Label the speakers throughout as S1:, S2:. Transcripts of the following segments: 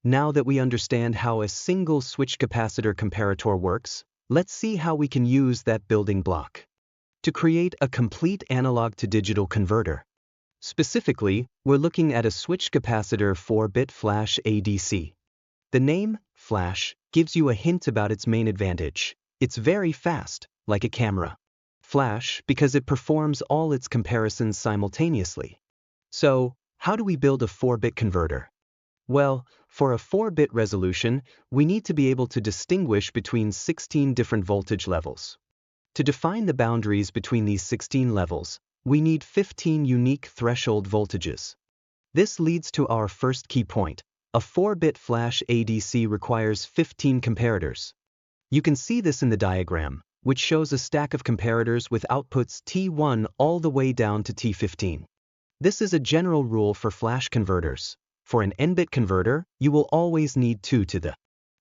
S1: Now that we understand how a single switch-capacitor comparator works, let's see how we can use that building block to create a complete analog-to-digital converter. Specifically, we're looking at a switch-capacitor 4-bit flash ADC. The name, flash, gives you a hint about its main advantage. It's very fast, like a camera. Flash, because it performs all its comparisons simultaneously. So, how do we build a 4-bit converter? Well, for a 4-bit resolution, we need to be able to distinguish between 16 different voltage levels. To define the boundaries between these 16 levels, we need 15 unique threshold voltages. This leads to our first key point. A 4-bit flash ADC requires 15 comparators. You can see this in the diagram, which shows a stack of comparators with outputs T1 all the way down to T15. This is a general rule for flash converters. For an n-bit converter, you will always need 2 to the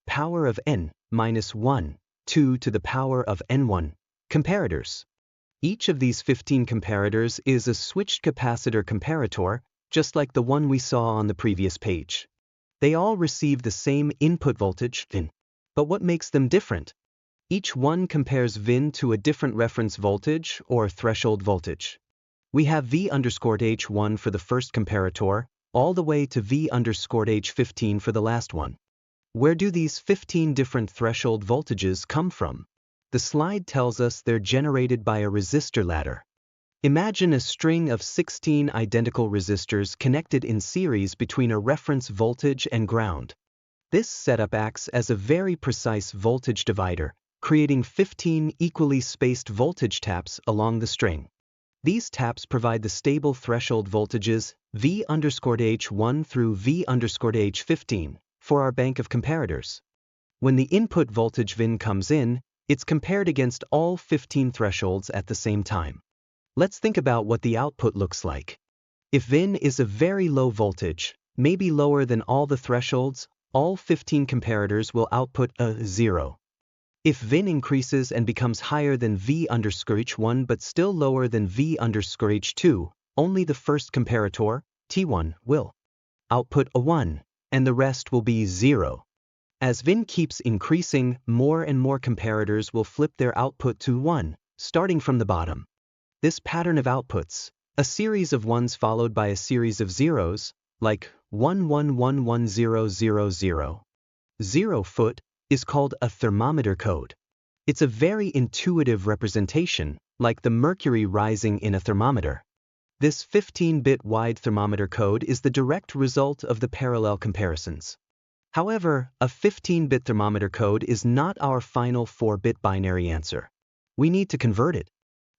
S1: power of n minus 1, 2 to the power of n1 comparators. Each of these 15 comparators is a switched capacitor comparator, just like the one we saw on the previous page. They all receive the same input voltage, VIN. But what makes them different? Each one compares VIN to a different reference voltage or threshold voltage. We have V_H1 for the first comparator, all the way to V_H15 for the last one. Where do these 15 different threshold voltages come from? The slide tells us they're generated by a resistor ladder. Imagine a string of 16 identical resistors connected in series between a reference voltage and ground. This setup acts as a very precise voltage divider, creating 15 equally spaced voltage taps along the string. These taps provide the stable threshold voltages V_H1 through V_H15 for our bank of comparators. When the input voltage VIN comes in, it's compared against all 15 thresholds at the same time. Let's think about what the output looks like. If VIN is a very low voltage, maybe lower than all the thresholds, all 15 comparators will output a 0. If VIN increases and becomes higher than V_H1 but still lower than V_H2, only the first comparator, T1, will output a 1, and the rest will be 0. As VIN keeps increasing, more and more comparators will flip their output to 1, starting from the bottom. This pattern of outputs, a series of 1s followed by a series of 0s, like 1111000, 0 foot, is called a thermometer code. It's a very intuitive representation, like the mercury rising in a thermometer. This 15-bit wide thermometer code is the direct result of the parallel comparisons. However, a 15-bit thermometer code is not our final 4-bit binary answer. We need to convert it.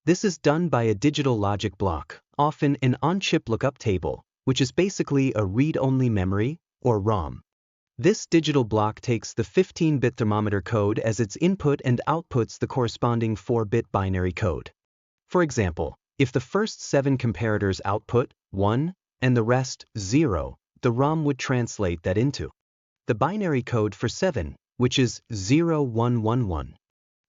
S1: This is done by a digital logic block, often an on-chip lookup table, which is basically a read-only memory, or ROM. This digital block takes the 15-bit thermometer code as its input and outputs the corresponding 4-bit binary code. For example, if the first 7 comparators output 1 and the rest 0, the ROM would translate that into the binary code for 7, which is 0111.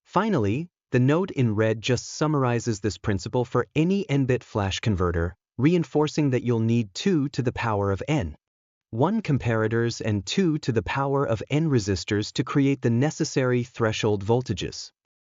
S1: Finally, the note in red just summarizes this principle for any n-bit flash converter, reinforcing that you'll need 2 to the power of n. 1 comparators and 2 to the power of n resistors to create the necessary threshold voltages.